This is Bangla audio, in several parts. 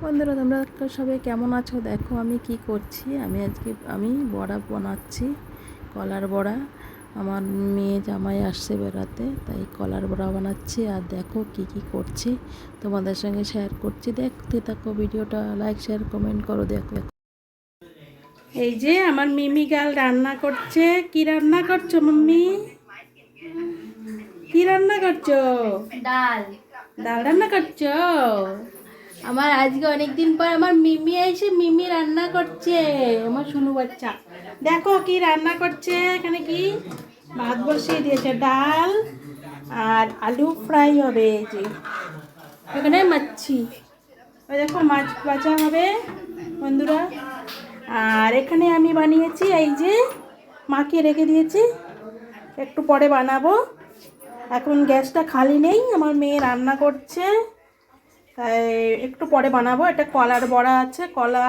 বন্ধুরা, তোমরা সবাই কেমন আছো? দেখো আমি কি করছি। আমি বড়া বানাচ্ছি, কলার বড়া। আমার মেয়ে জামাই আসছে বেড়াতে, তাই কলার বড়া বানাচ্ছি। আর দেখো কি কি করছি, তোমাদের সঙ্গে শেয়ার করছি। দেখতে থাকো ভিডিওটা, লাইক শেয়ার কমেন্ট করো। দেখো এই যে আমার মিমি গাল রান্না করছে। কি রান্না করছো মাম্মি? কি রান্না করছো? ডাল। ডাল রান্না করছো? আমার আজকে অনেক দিন পর আমার মিমি এসে মিমি রান্না করছে, আমার সোনু বাচ্চা। দেখো কি রান্না করছে। এখানে কি ভাত বসিয়ে দিয়েছে, ডাল আর আলু ফ্রাই হবে। এই যে এখানে মাছি, ওই দেখো মাছ ভাজা হবে বন্ধুরা। আর এখানে আমি বানিয়েছি, এই যে মাখিয়ে রেখে দিয়েছি, একটু পরে বানাবো। এখন গ্যাসটা খালি নেই, আমার মেয়ে রান্না করছে, তাই একটু পরে বানাবো। এটা কলার বড়া আছে, কলা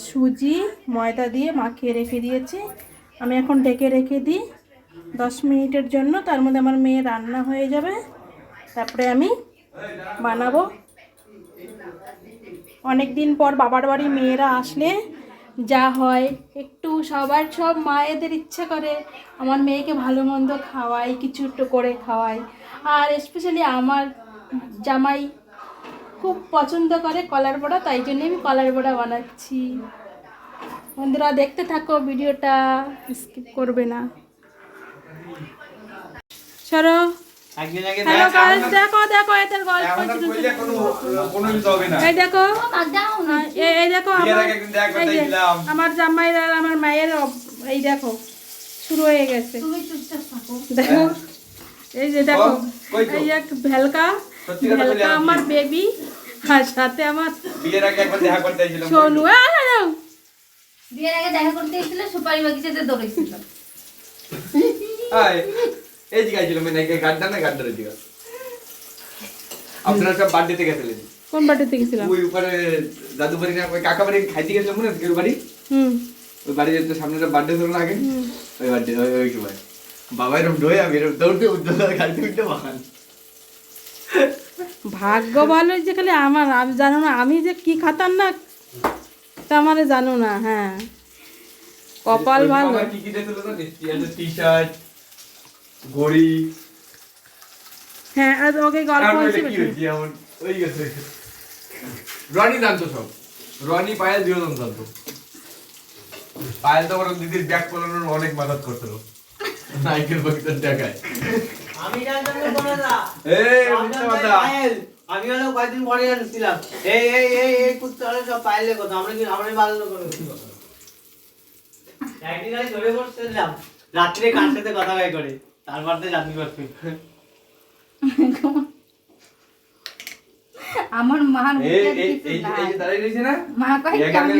সুজি ময়দা দিয়ে মাখিয়ে রেখে দিয়েছি। আমি এখন ঢেকে রেখে দিই 10 মিনিটের জন্য, তার মধ্যে আমার মেয়ে রান্না হয়ে যাবে, তারপরে আমি বানাবো। অনেক দিন পর বাবার বাড়ি মেয়েরা আসলে যা হয়, একটু সব মায়েদের ইচ্ছা করে আমার মেয়েকে ভালো মন্দ খাওয়াই, কিছু একটু করে খাওয়াই। আর স্পেশালি আমার জামাই খুব পছন্দ করে কলার বড়া, তাই জন্য আমি কলার বড়া বানাচ্ছি। বন্ধুরা দেখতে থাকো ভিডিওটা, স্কিপ করবে না। সরো। হ্যালো গাইস, দেখো দেখো এদের গল্প এই দেখো, এই দেখো আমার জামাই আর আমার মায়ের এই দেখো শুরু হয়ে গেছে। দেখো এই যে দেখো, এই এক ভেলকা আমার বেবি, আর সাথে আমার বিয়ের আগে একবার দেখা করতে এসেছিলাম সোনু। বিয়ের আগে দেখা করতে এসেছিল, সুপারি বাগিচাতে দৌড়েছিল। এই জিগা ছিল মানে গাড্ডা না গাড্ডার জিগা। আপনারা সব বার্থডেতে গেছিলেন? কোন বাড়িতে গেছিলাম? ওই উপরে দাদু বাড়ি না ওই কাকা বাড়ি খাইতে গেছিলাম, মনে আছে? বাড়ি ওই বাড়ির তো সামনে বার্থডে ছিল না আগে, ওই বার্থডে ওই সময় বাবা এরকম ডোয়ে আমি এরকম দৌড়তে উদ্যোগ গাড়িতে উঠতে বাহান। ভাগ্য ভালো যে খালি আমার, আমি জানো না আমি যে কি খাতাম না, তা আমারে জানো না। হ্যাঁ, কপাল ভালো। কি কি দিয়েছিল তো টি-শার্ট, ঘড়ি। হ্যাঁ, আর ওকে গল্প হয়েছে। ওই গেছে রনি জানতো সব, রনি পায়েল দুজন জানতো। পায়েল তো বড় দিদির ব্যাগ পরানোর অনেক মাদত করছিল, নাইকেল বক্তার টাকায়। আমি জানতাম না কোন না। পায়েল আমি হলো কয়েকদিন পরে জানছিলাম। এই কুত্তারা সব পাইলে কথা আমরা ভালো করে একদিন আমি ধরে বসছিলাম রাত্রে কার সাথে কথা গাই করে, তারপর তো জানতে পারছি। আমার মা দাঁড়িয়ে রয়েছে না, মা কয় আমি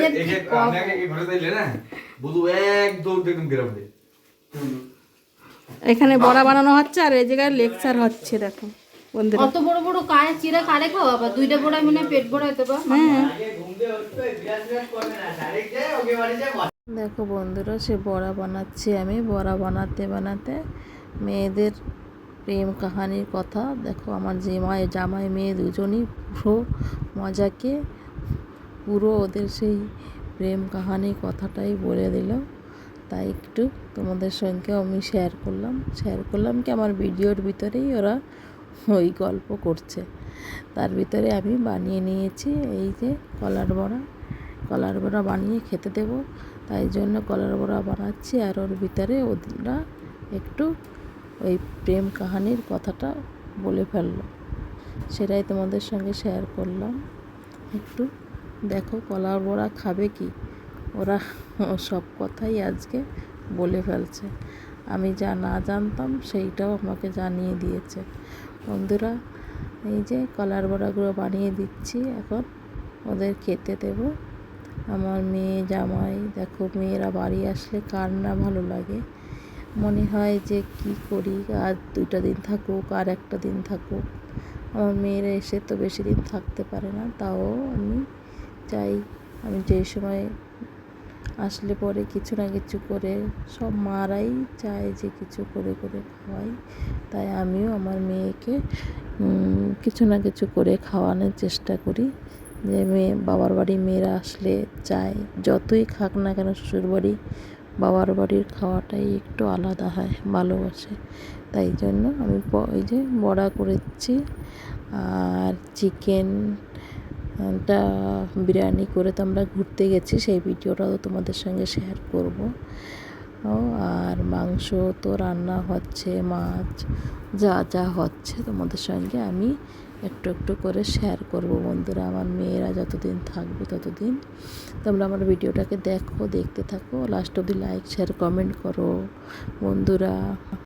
ঘরে যাইলে না বুধু এক দৌড় দেখুন গ্রামে। এখানে বড়া বানানো হচ্ছে, আর এই জায়গায় লেকচার হচ্ছে। দেখো বন্ধুরা, অত বড় বড় কায় চিরা কারে খাওয়া, আবার দুইটা বড়া মানে পেট ভরা হতে পারে। হ্যাঁ ঘুম দিয়ে উঠতে বিরাট করবে না, ডাইরেক্ট যায় ওকে বাড়ি যায়। দেখো বন্ধুরা, সে বড়া বানাচ্ছি আমি। বড়া বানাতে বানাতে মেয়েদের প্রেম কাহানির কথা দেখো। আমার জামাই মেয়ে দুজনই পুরো মজাকে, পুরো ওদের সেই প্রেম কাহানির কথাটাই বলে দিল। তাই একটু তোমাদের সঙ্গে আমি শেয়ার করলাম কি আমার ভিডিওর ভিতরেই ওরা ওই গল্প করছে। তার ভিতরে আমি বানিয়ে নিয়েছি এই যে কলার বড়া বানিয়ে খেতে দেব, তাই জন্য কলার বড়া বানাচ্ছি। আর ওর ভিতরে ওরা একটু ওই প্রেম কাহানির কথাটা বলে ফেললো, সেটাই তোমাদের সঙ্গে শেয়ার করলাম। একটু দেখো কলার বড়া খাবে কি, ওরা সব কথাই আজকে বলে ফেলছে। আমি যা না জানতাম সেইটাও আমাকে জানিয়ে দিয়েছে। বন্ধুরা, এই যে কলার বড়াগুলো বানিয়ে দিচ্ছি, এখন ওদের খেতে দেব। আমার মেয়ে জামাই দেখো, মেয়েরা বাড়ি আসলে কার না ভালো লাগে। মনে হয় যে কি করি, আর 2টা দিন থাকুক, আর একটা দিন থাকুক। আমার মেয়েরা এসে তো বেশি দিন থাকতে পারে না, তাও আমি চাই আমি যেই সময় আসলে পরে কিছু না কিছু করে, সব মারাই চায় যে কিছু করে করে খাওয়াই। তাই আমিও আমার মেয়েকে কিছু না কিছু করে খাওয়ানোর চেষ্টা করি। যে বাবার বাড়ি মেয়েরা আসলে চায় যতই খাক না কেন শ্বশুরবাড়ি বাবার বাড়ির খাওয়াটাই একটু আলাদা হয়, ভালোবাসে। তাই জন্য আমি এই যে বড়া করেছি আর চিকেনটা বিরিয়ানি করে তো আমরা ঘুরতে গেছি, সেই ভিডিওটাও তোমাদের সঙ্গে শেয়ার করব। আর মাংস তো রান্না হচ্ছে, মাছ যা যা হচ্ছে তোমাদের সঙ্গে আমি একটু একটু করে শেয়ার করব বন্ধুরা। আমার মেয়েরা যতদিন থাকবে ততদিন তোমরা আমার ভিডিওটাকে দেখতে থাকো লাস্ট অবধি, লাইক শেয়ার কমেন্ট করো বন্ধুরা।